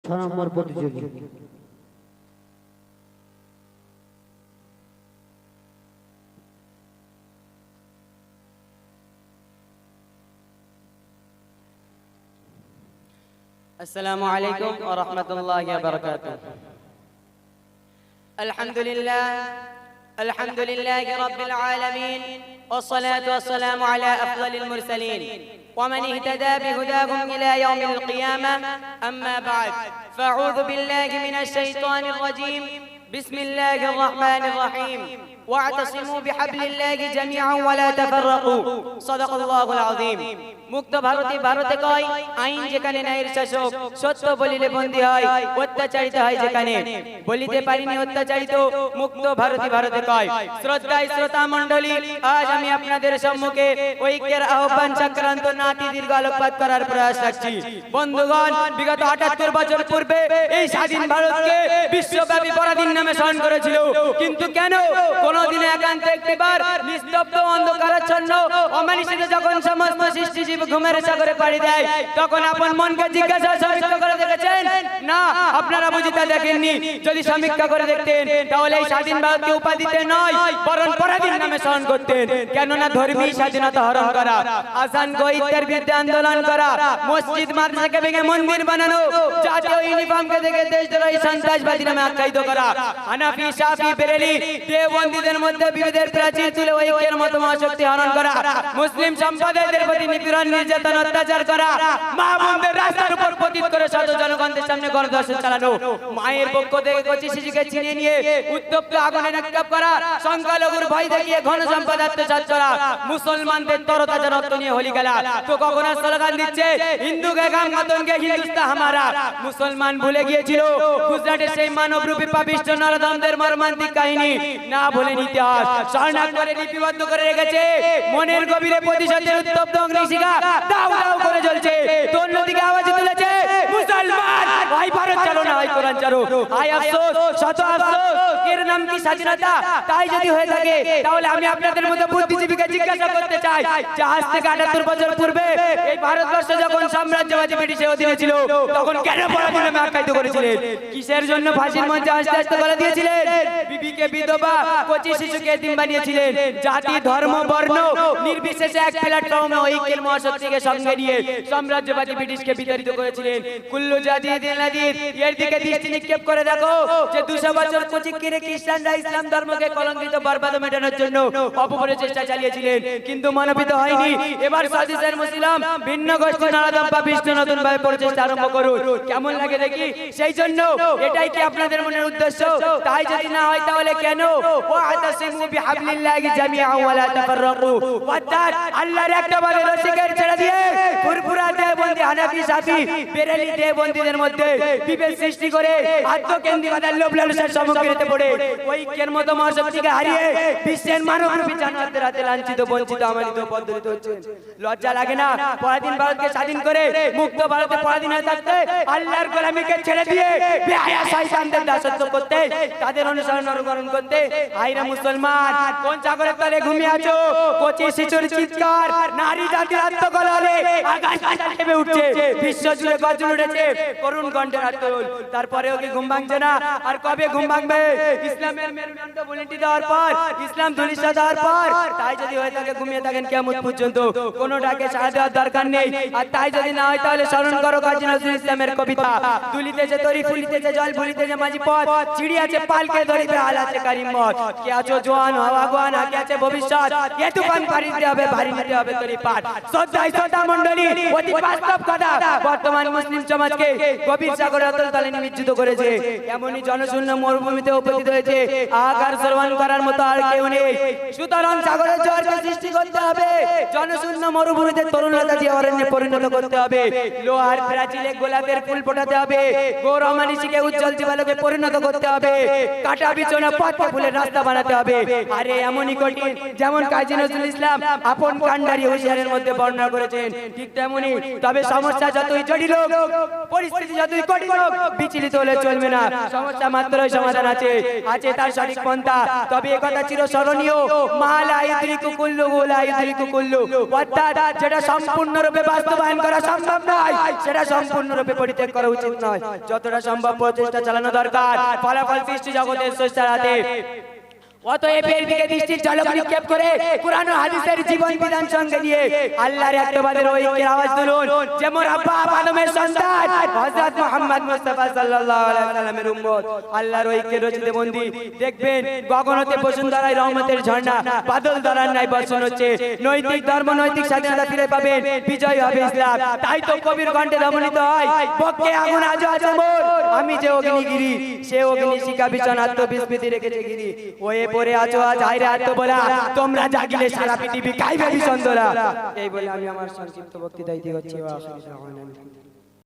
6 নম্বর প্রতিযোগী। السلام عليكم ورحمة الله وبركاته. الحمد لله رب العالمين، والصلاة والسلام على أفضل المرسلين ومن اهتدى بهداهم إلى يوم القيامة. أما بعد، فأعوذ بالله من الشيطان الرجيم. بسم الله الرحمن الرحيم. واعتصموا بحبل الله جميعا ولا تفرقوا. صدق الله العظيم. মুক্ত ভারতে কয় আইন যেখানে ন্যায়ের শাসক, সত্য বলিলে বন্দী হয়, অত্যাচারিত হয় যেখানে বলিতে পারিনি অত্যাচারিত, মুক্ত ভারতে কয়। শ্রদ্ধায় শ্রোতা মণ্ডলী, আজ আমি আপনাদের সম্মুখে ঐক্যের আহ্বান সংক্রান্ত নাতি দীর্ঘ আলোকপাত করার প্রয়াস রাখছি। বন্ধুগণ, বিগত ৭৮ বছর পূর্বে এই স্বাধীন ভারতকে বিশ্বব্যাপী পরাধীন নামে স্মরণ করেছিল, কিন্তু কেন কোনদিন একান্ত একটিবার নিস্তব্ধ অন্ধকারাচ্ছন্ন অমানুষিক যখন সমস্ত সৃষ্টি ঘুমের সাগরে পাড়ি দেয়, তখন আপন মনকে জিজ্ঞাসা সমীক্ষা করে দেখেছেন? না, আপনারা বুঝিতে দেখেননি। যদি সমীক্ষা করে দেখতেন তাহলে এই স্বাধীন ভারতকে উপাধিতে নয় বরং পরাধীন নামে স্মরণ করতেন। কেননা ধর্মী স্বাধীনতা হরণ করা, আসান গো-ইত্যার বিরুদ্ধে আন্দোলন করা, মসজিদ মাদ্রাসাকে ভেঙে মন্দির বানানো, জাতীয় ইউনিফর্মকে দেখে দেশদ্রোহী সন্ত্রাসবাদী নামে আখ্যায়িত করা, হানাফি শাফি বেরেলি দেওবন্দীদের মধ্যে বিভেদের প্রাচীর তুলে ঐক্যের মতো মহাশক্তি হরণ করা, মুসলিম সম্প্রদায়ের প্রতি নিপীড়ন নির্যাতন অত্যাচার করা, মা বোনদের রাস্তার উপর পতিত করে শত জনগণের সামনে গণধর্ষণ চালানো, মায়ের পক্ষ থেকে কচি শিশুকে ছিনিয়ে নিয়ে উত্তপ্ত আগুনে নিক্ষেপ করা, সংখ্যালঘুর ভয় দেখিয়ে ঘন সম্পদ আত্মসাৎ করা, মুসলমানদের তরতাজা রক্ত নিয়ে হোলি খেলা। তো কখনো স্লোগান দিচ্ছে হিন্দু কে গাম মতনকে হিন্দুস্তা হামারা। মুসলমান ভুলে গিয়েছিল গুজরাটের সেই মানবরূপী পাপিষ্ঠ নরদমদের মর্মান্তিক কাহিনী। না ভুলেন ইতিহাস, স্বর্ণাক করে লিপিবদ্ধ করে রেখেছে। মনের গভীরে প্রতিশোধের উত্তপ্ত অগ্নিশিখা দাউ দাউ করে জ্বলছে। তো অন্যদিকে আওয়াজ তুলেছে মুসলমান, ভাই ভারত চালো না, ভাই কোরআন চালো। আয় আফসোস, শত আফসোস, এর নাম কি স্বাধীনতা? তাই যদি হয়ে থাকে তাহলে আমি আপনাদের মতো বুদ্ধিজীবীকে জিজ্ঞাসা করতে চাই যে আজ থেকে ৭৮ বছর পূর্বে এই ভারতবর্ষ যখন সাম্রাজ্যবাদী ব্রিটিশের অধীনে ছিল, তখন কেন পরাধীন নামে আখ্যায়িত করেছিলেন? কিসের জন্য ফাঁসির মঞ্চে আস্তে আস্তে গলা দিয়েছিলেন? বিবিকে বিধবা, কচি শিশুকে এতিম বানিয়েছিলেন। জাতি ধর্ম বর্ণ নির্বিশেষে এক প্ল্যাটফর্মে ঐক্যের মহাশক্তিকে সঙ্গে নিয়ে সাম্রাজ্যবাদী ব্রিটিশকে বিতাড়িত করেছিলেন। কুল্লু জাতি দিনাদির এর দিকে দৃষ্টি নিক্ষেপ করে দেখো যে ২০০ বছর পচিকিরে খ্রিস্টানরা ইসলাম ধর্মকে কলঙ্কিত বরবাদ মেটানোর জন্য অপপ্রচেষ্টা চালিয়েছিলেন, কিন্তু মানবিত হয়নি। এবার সাজিসের মুসলিম ভিন্ন গোষ্ঠী নারাদম পাপিষ্ঠ নতুন ভাবে প্রচেষ্টা আরম্ভ করুন। কেমন লাগে দেখি? সেই জন্য এটাই কি আপনাদের মনের উদ্দেশ্য? তাই যদি না হয় তাহলে কেন? ওয়াতাসিমু বিহাবলিল্লাহি জামিআন ওয়া লা তাফাররাকু। অর্থাৎ আল্লাহর একটা বলে রশিকের ছেড়ে দিয়ে ফুরফুরা দেওবন্দি, হানাফি শাফি বেরেলি দেওবন্দীদের মধ্যে বিভেদ সৃষ্টি করে আত্মকেন্দ্রিকতার লোভ লালসার সম্মুখীন পড়ে ঐক্যের মতো মহাশক্তিকে হারিয়ে বিশ্বের মানবরূপী জানোয়ারদের হাতে লাঞ্ছিত, বঞ্চিত, অমানিত, পদদলিত হচ্ছেন। লজ্জা লাগে না? পরাধীন ভারতকে স্বাধীন করে মুক্ত ভারতে পরাধীন হয়ে থাকতে, আল্লাহর গোলামিকে ছেড়ে দিয়ে বেহায়া শয়তানদের দাসত্ব করতে, তাদের অনুসরণ করতে। হায়রে মুসলমান, কোন চাকরের তলে ঘুমিয়ে আছো? কচি শিশুর চিৎকার, নারী জাতির আত্মকলহে আকাশ কেঁপে উঠছে, বিশ্ব জুড়ে গর্জন উঠেছে করুণ কণ্ঠের আত্মরোল। তারপরেও কি ঘুম ভাঙছে না? আর কবে ঘুম ভাঙবে? ইসলামের মেরুদণ্ড বুলেটি দেওয়ার পর, ইসলাম ধুলিসা দেওয়ার পর, তাই যদি হয়ে থাকে ঘুমিয়ে থাকেন কিয়ামত পর্যন্ত, কোনো ডাকে সাড়া দেওয়ার দরকার নেই। আর তাই যদি না হয় তাহলে স্মরণ করো কাজী নজরুল ইসলামের কবিতা, দুলিতেছে তরি ফুলিতেছে জল ভুলিতেছে মাঝি পথ, চিড়ি আছে পালকে ধরিবে হাল আছে কারিমত, কে আছো জোয়ান হওয়া গোয়ান, কে আছে ভবিষ্যৎ, এ তুফান পারি দিতে হবে, ভারী নিতে হবে তরি পাঠ। শ্রদ্ধায় শ্রোতা মণ্ডলী, অতি বাস্তব কথা বর্তমান মুসলিম সমাজকে গভীর সাগরের অতল তলে নিমজ্জিত করেছে। এমনই জনশূন্য মরুভূমিতে উপস্থিত হয়েছে, আকার শ্রবণ করার মতো আর কেউ নেই। সুতরাং সাগরের জোয়ারকে সৃষ্টি করতে হবে, জনশূন্য মরুভূমিতে তরুণতা দিয়ে অরণ্যে পরিণত করতে হবে, লোহার প্রাচীরে গোলাপের ফুল ফোটাতে হবে, গৌর অমানিসীকে উজ্জ্বল জীবালোকে পরিণত করতে হবে, কাটা বিছানা পথে ফুলের রাস্তা বানাতে হবে। আরে এমনই কঠিন যেমন কাজী নজরুল ইসলাম আপন কান্ডারি হুঁশিয়ারের মধ্যে বর্ণনা করেছেন, ঠিক তেমনি। তবে সমস্যা যতই জটিল হোক, পরিস্থিতি যতই কঠিন হোক, বিচলিত হলে চলবে না। সমস্যা মাত্রই সমাধান আছে। আছে তার সঠিক পন্থা। তবে একথা চিরস্মরণীয়, মা লা ইউদরিকু কুল্লুহু লা ইউদরিকু কুল্লু, অর্থাৎ যেটা সম্পূর্ণরূপে বাস্তবায়ন করা সম্ভব নয় সেটা সম্পূর্ণরূপে পরিত্যাগ করা উচিত নয়। যতটা সম্ভব প্রচেষ্টা চালানো দরকার, ফলাফল সৃষ্টি জগতের স্রষ্টার হাতে। অতএব এর দিকে দৃষ্টির ঝলক নিক্ষেপ করে কুরআন ও হাদিসের জীবন বিধান সঙ্গে নিয়ে আল্লাহর একবাদের ঐক্যের আওয়াজ তুলুন। যেমন আব্বা আদমের সন্তান হযরত মুহাম্মদ মুস্তাফা সাল্লাল্লাহু আলাইহি ওয়াসাল্লামের উম্মত আল্লাহর ঐক্যের রচিতে বন্দী। দেখবেন গগন হতে বসুন্ধরায় রহমতের ঝর্ণা বাদল ধরার ন্যায় বর্ষণ হচ্ছে। নৈতিক ধর্ম নৈতিক স্বাধীনতা ফিরে পাবেন, বিজয় হবে ইসলাম। তাই তো কবির কণ্ঠে ধ্বনিত হয়, পক্ষে আগুন আজও আছে মোর, আমি যে অগ্নিগিরি সে অগ্নি শিখা বিছন আত্মবিস্মৃতি রেখেছে গিরি। ওয়ে পরে আছো আজ হায়রে আত্মবলা, তোমরা জাগিলে সারা পৃথিবী কাইবে বিচন্দরা। এই বলে আমি আমার সংক্ষিপ্ত বক্তৃতা ইতি করছি।